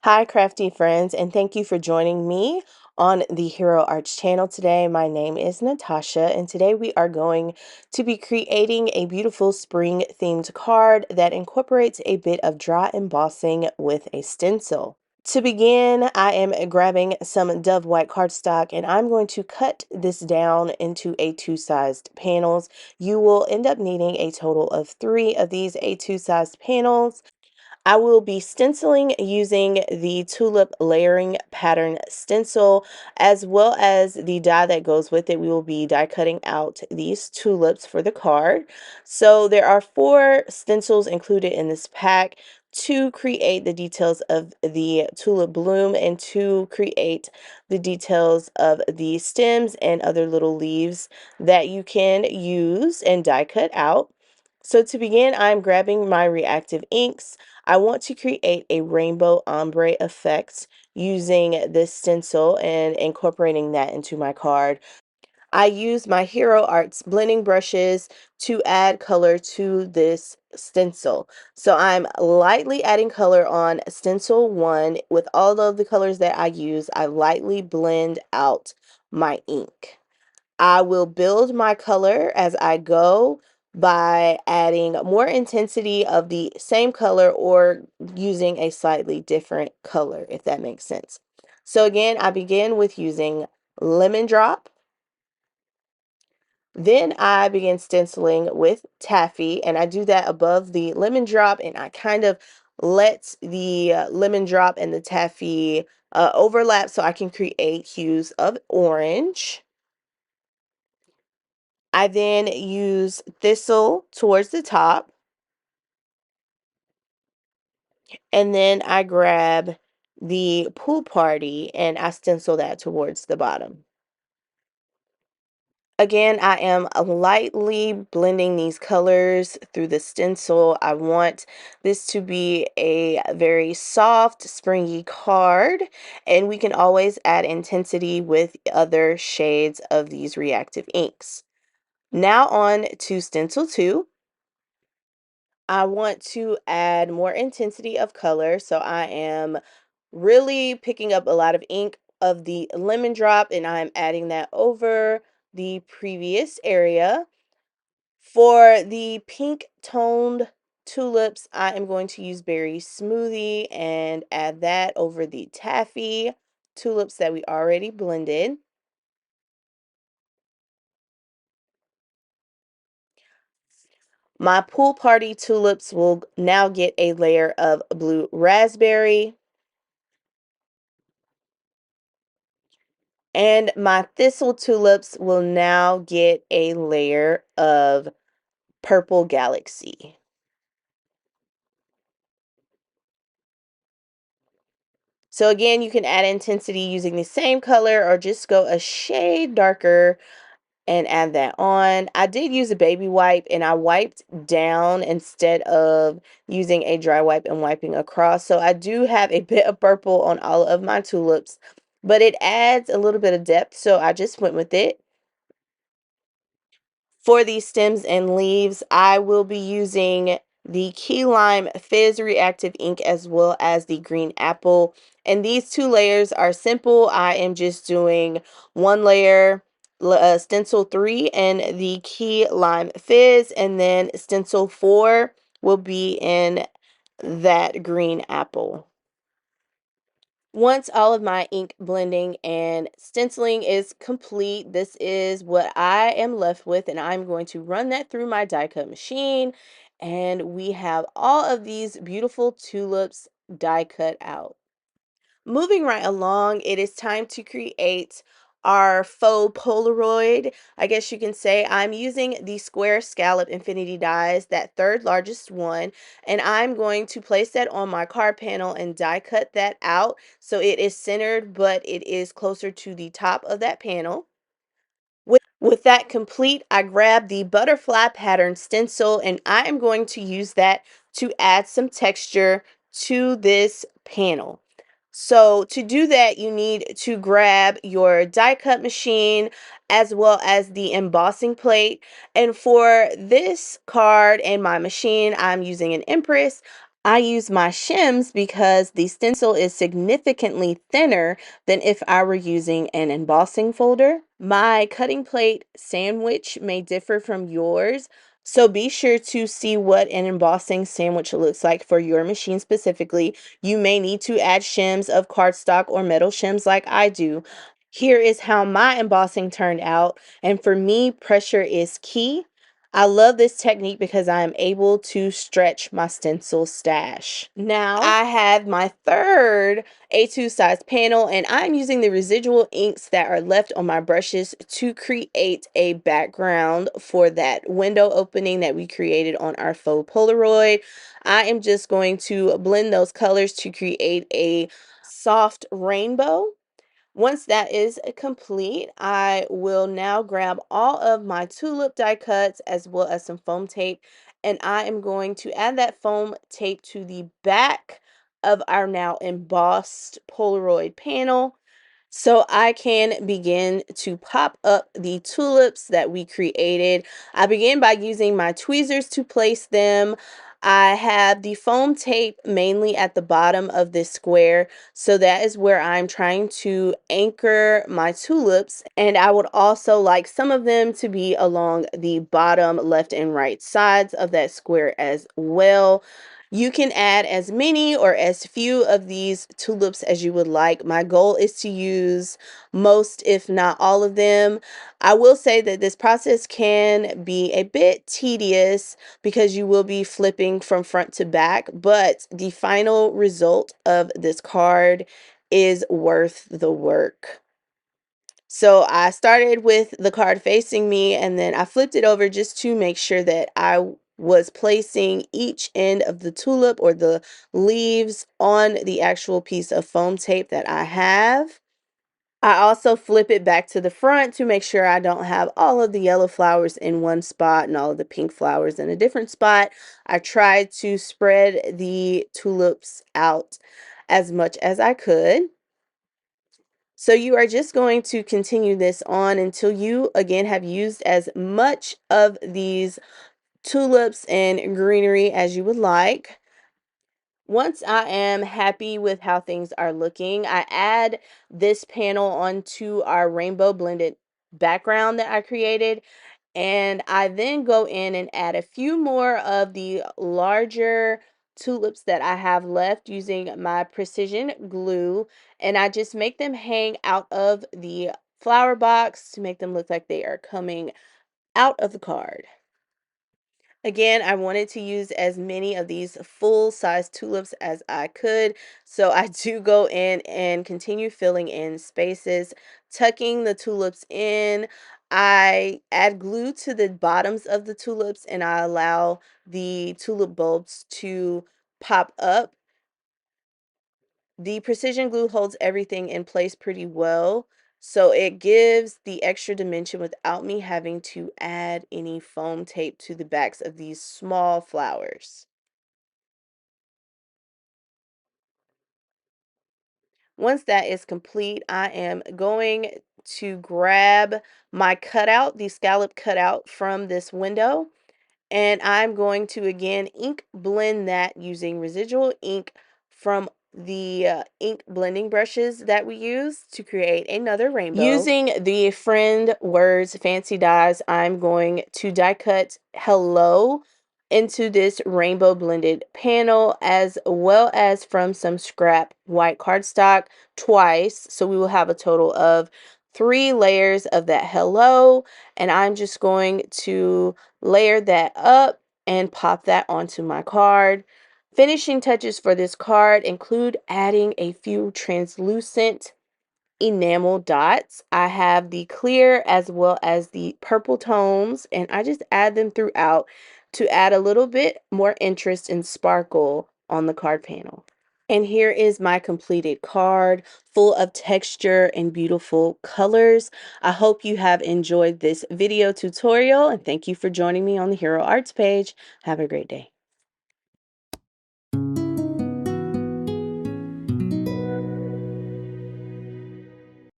Hi, crafty friends, and thank you for joining me on the Hero Arts channel today. My name is Natasha, and today we are going to be creating a beautiful spring themed card that incorporates a bit of dry embossing with a stencil. To begin, I am grabbing some Dove White cardstock and I'm going to cut this down into A2-sized panels. You will end up needing a total of 3 of these A2-sized panels. I will be stenciling using the tulip layering pattern stencil as well as the die that goes with it. We will be die cutting out these tulips for the card. So there are 4 stencils included in this pack to create the details of the tulip bloom and to create the details of the stems and other little leaves that you can use and die cut out. So to begin, I'm grabbing my reactive inks. I want to create a rainbow ombre effect using this stencil and incorporating that into my card. I use my Hero Arts blending brushes to add color to this stencil. So I'm lightly adding color on stencil 1. With all of the colors that I use, I lightly blend out my ink. I will build my color as I go by adding more intensity of the same color or using a slightly different color, if that makes sense. So again, I begin with using lemon drop. Then I begin stenciling with taffy, and I do that above the lemon drop, and I kind of let the lemon drop and the taffy overlap so I can create hues of orange. I then use thistle towards the top, and then I grab the pool party and I stencil that towards the bottom. Again, I am lightly blending these colors through the stencil. I want this to be a very soft, springy card, and we can always add intensity with other shades of these reactive inks. Now on to stencil 2. I want to add more intensity of color, so I am really picking up a lot of ink of the lemon drop and I'm adding that over the previous area. For the pink toned tulips, I am going to use Berry Smoothie and add that over the taffy tulips that we already blended. My pool party tulips will now get a layer of blue raspberry. And my thistle tulips will now get a layer of purple galaxy. So again, you can add intensity using the same color or just go a shade darker and add that on. I did use a baby wipe and I wiped down instead of using a dry wipe and wiping across. So I do have a bit of purple on all of my tulips, but it adds a little bit of depth, so I just went with it. For these stems and leaves, I will be using the Key Lime Fizz Reactive Ink as well as the Green Apple. And these 2 layers are simple. I am just doing 1 layer, stencil 3 and the Key Lime Fizz, and then stencil 4 will be in that Green Apple. Once all of my ink blending and stenciling is complete, this is what I am left with, and I'm going to run that through my die cut machine, and we have all of these beautiful tulips die cut out. Moving right along, it is time to create our faux Polaroid. I guess you can say I'm using the square scallop infinity dies, that third largest one, and I'm going to place that on my card panel and die cut that out so it is centered, but it is closer to the top of that panel. With that complete, I grab the butterfly pattern stencil and I am going to use that to add some texture to this panel. So to do that, you need to grab your die cut machine as well as the embossing plate. And for this card and my machine, I'm using an Empress. I use my shims because the stencil is significantly thinner than if I were using an embossing folder. My cutting plate sandwich may differ from yours, so be sure to see what an embossing sandwich looks like for your machine specifically. You may need to add shims of cardstock or metal shims like I do. Here is how my embossing turned out, and for me, pressure is key. I love this technique because I am able to stretch my stencil stash. Now I have my third A2 size panel, and I'm using the residual inks that are left on my brushes to create a background for that window opening that we created on our faux Polaroid. I am just going to blend those colors to create a soft rainbow. Once that is complete, I will now grab all of my tulip die cuts as well as some foam tape, and I am going to add that foam tape to the back of our now embossed Polaroid panel so I can begin to pop up the tulips that we created. I begin by using my tweezers to place them. I have the foam tape mainly at the bottom of this square, so that is where I'm trying to anchor my tulips, and I would also like some of them to be along the bottom left and right sides of that square as well. You can add as many or as few of these tulips as you would like. My goal is to use most, if not all of them. I will say that this process can be a bit tedious because you will be flipping from front to back, but the final result of this card is worth the work. So I started with the card facing me, and then I flipped it over just to make sure that I was placing each end of the tulip or the leaves on the actual piece of foam tape that I have. I also flip it back to the front to make sure I don't have all of the yellow flowers in one spot and all of the pink flowers in a different spot. I tried to spread the tulips out as much as I could. So you are just going to continue this on until you again have used as much of these tulips and greenery as you would like. Once I am happy with how things are looking, I add this panel onto our rainbow blended background that I created. And I then go in and add a few more of the larger tulips that I have left using my precision glue. And I just make them hang out of the flower box to make them look like they are coming out of the card. Again, I wanted to use as many of these full-size tulips as I could, so I do go in and continue filling in spaces, tucking the tulips in. I add glue to the bottoms of the tulips and I allow the tulip bulbs to pop up. The precision glue holds everything in place pretty well, so it gives the extra dimension without me having to add any foam tape to the backs of these small flowers. Once that is complete, I am going to grab my cutout, the scallop cutout from this window, and I'm going to again ink blend that using residual ink from the ink blending brushes that we use to create another rainbow. Using the Friend Words Fancy Dies, I'm going to die cut hello into this rainbow blended panel as well as from some scrap white cardstock twice. So we will have a total of 3 layers of that hello, and I'm just going to layer that up and pop that onto my card. Finishing touches for this card include adding a few translucent enamel dots. I have the clear as well as the purple tones, and I just add them throughout to add a little bit more interest and sparkle on the card panel. And here is my completed card, full of texture and beautiful colors. I hope you have enjoyed this video tutorial, and thank you for joining me on the Hero Arts page. Have a great day.